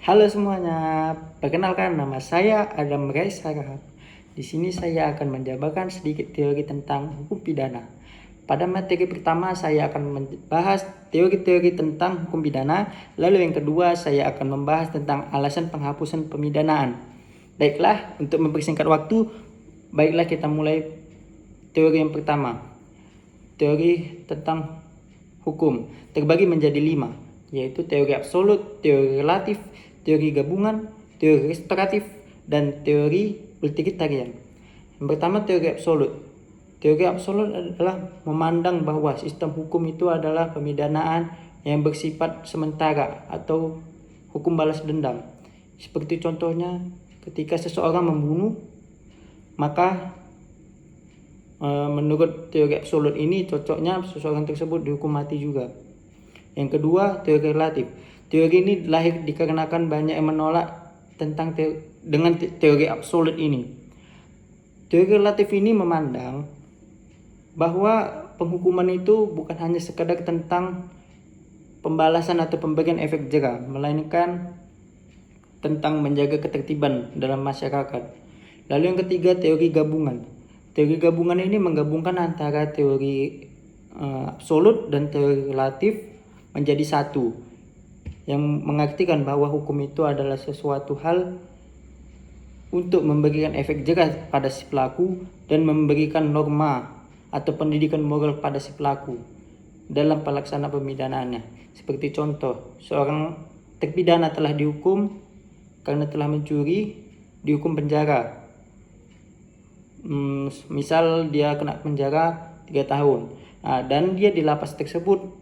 Halo semuanya, perkenalkan nama saya Adam Reis Harahap. Di sini saya akan menjabarkan sedikit teori tentang hukum pidana. Pada materi pertama saya akan membahas teori-teori tentang hukum pidana, lalu yang kedua saya akan membahas tentang alasan penghapusan pemidanaan. Baiklah, untuk mempersingkat waktu, baiklah kita mulai teori yang pertama. Teori tentang hukum terbagi menjadi 5, yaitu teori absolut, teori relatif, teori gabungan, teori restoratif, dan teori utilitarian. Yang pertama, teori absolut. Teori absolut adalah memandang bahwa sistem hukum itu adalah pemidanaan yang bersifat sementara atau hukum balas dendam. Seperti contohnya, ketika seseorang membunuh, maka menurut teori absolut ini cocoknya seseorang tersebut dihukum mati juga. Yang kedua, teori relatif. Teori ini lahir dikarenakan banyak yang menolak tentang teori absolut ini. Teori relatif ini memandang bahwa penghukuman itu bukan hanya sekadar tentang pembalasan atau pemberian efek jera, melainkan tentang menjaga ketertiban dalam masyarakat. Lalu yang ketiga, teori gabungan. Teori gabungan ini menggabungkan antara teori absolut dan teori relatif menjadi satu, yang mengartikan bahwa hukum itu adalah sesuatu hal untuk memberikan efek jera pada si pelaku dan memberikan norma atau pendidikan moral pada si pelaku dalam pelaksanaan pemidanaannya. Seperti contoh, seorang terpidana telah dihukum karena telah mencuri, dihukum penjara. Misal dia kena penjara 3 tahun. Dan dia di lapas tersebut,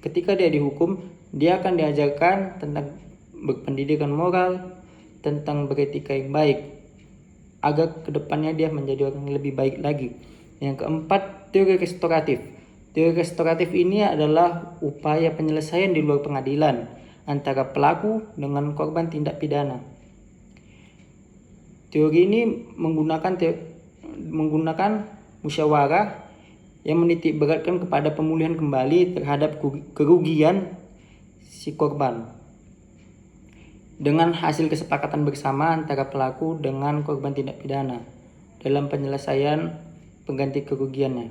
ketika dia dihukum, dia akan diajarkan tentang berpendidikan moral, tentang beretika yang baik, agar kedepannya dia menjadi orang yang lebih baik lagi. Yang keempat, teori restoratif. Teori restoratif ini adalah upaya penyelesaian di luar pengadilan antara pelaku dengan korban tindak pidana. Teori ini menggunakan musyawarah yang menitik beratkan kepada pemulihan kembali terhadap kerugian si korban dengan hasil kesepakatan bersama antara pelaku dengan korban tindak pidana dalam penyelesaian pengganti kerugiannya.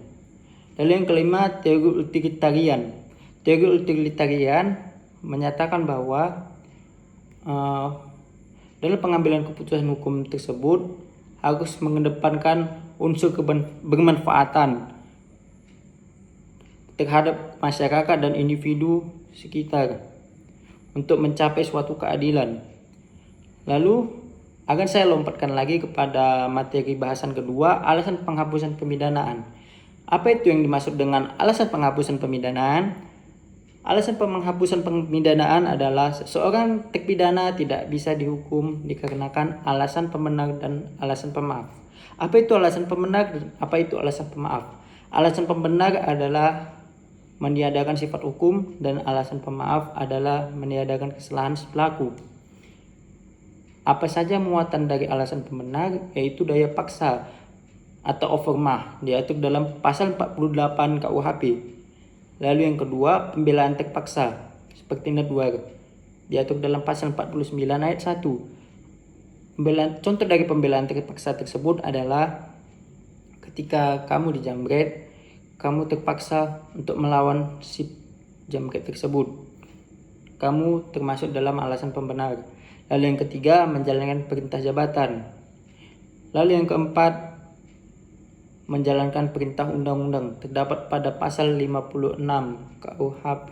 Lalu yang kelima, teori utilitarian. Teori utilitarian menyatakan bahwa dalam pengambilan keputusan hukum tersebut harus mengedepankan unsur bermanfaatan terhadap masyarakat dan individu sekitar untuk mencapai suatu keadilan. Lalu akan saya lompatkan lagi kepada materi bahasan kedua, alasan penghapusan pemidanaan. Apa itu yang dimaksud dengan alasan penghapusan pemidanaan? Alasan penghapusan pemidanaan adalah seseorang terpidana tidak bisa dihukum dikarenakan alasan pembenar dan alasan pemaaf. Apa itu alasan pembenar dan apa itu alasan pemaaf? Alasan pembenar adalah meniadakan sifat hukum dan alasan pemaaf adalah meniadakan kesalahan si pelaku. Apa saja muatan dari alasan pembenar, yaitu daya paksa atau overmah, diatur dalam pasal 48 KUHP. Lalu yang kedua, pembelaan terpaksa seperti Nadwar, diatur dalam pasal 49 ayat 1. Contoh dari pembelaan terpaksa tersebut adalah ketika kamu dijamret, kamu terpaksa untuk melawan si jamret tersebut. Kamu termasuk dalam alasan pembenar. Lalu yang ketiga, menjalankan perintah jabatan. Lalu yang keempat, menjalankan perintah undang-undang terdapat pada pasal 56 KUHP.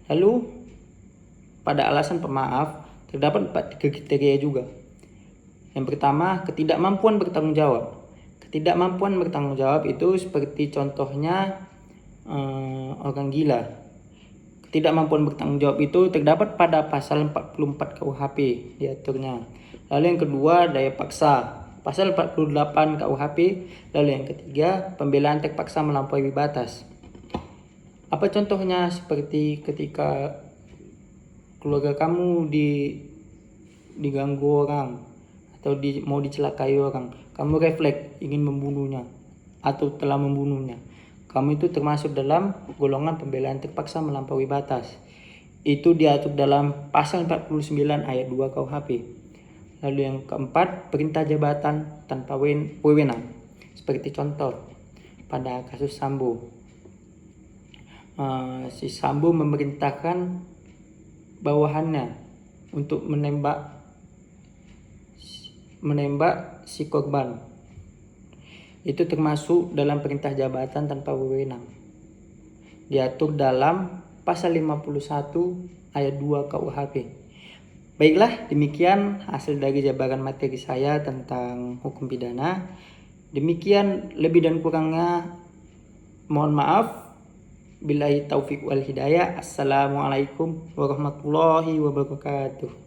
Lalu pada alasan pemaaf terdapat 4 kriteria juga. Yang pertama, ketidakmampuan bertanggung jawab. Ketidakmampuan bertanggung jawab itu seperti contohnya orang gila. Ketidakmampuan bertanggung jawab itu terdapat pada pasal 44 KUHP diaturnya. Lalu yang kedua, daya paksa, pasal 48 KUHP. Lalu yang ketiga, pembelaan terpaksa melampaui batas. Apa contohnya? Seperti ketika keluarga kamu diganggu orang atau mau dicelakai orang, kamu refleks ingin membunuhnya atau telah membunuhnya. Kamu itu termasuk dalam golongan pembelaan terpaksa melampaui batas. itu diatur dalam pasal 49 ayat 2 KUHP. Lalu yang keempat, perintah jabatan tanpa wewenang. Seperti contoh pada kasus Sambo. Si Sambo memerintahkan bawahannya untuk menembak si korban. Itu termasuk dalam perintah jabatan tanpa wewenang. Diatur dalam pasal 51 ayat 2 KUHP. Baiklah, demikian hasil dari jabaran materi saya tentang hukum pidana. Demikian lebih dan kurangnya mohon maaf. Billahi taufiq wal hidayah. Assalamualaikum warahmatullahi wabarakatuh.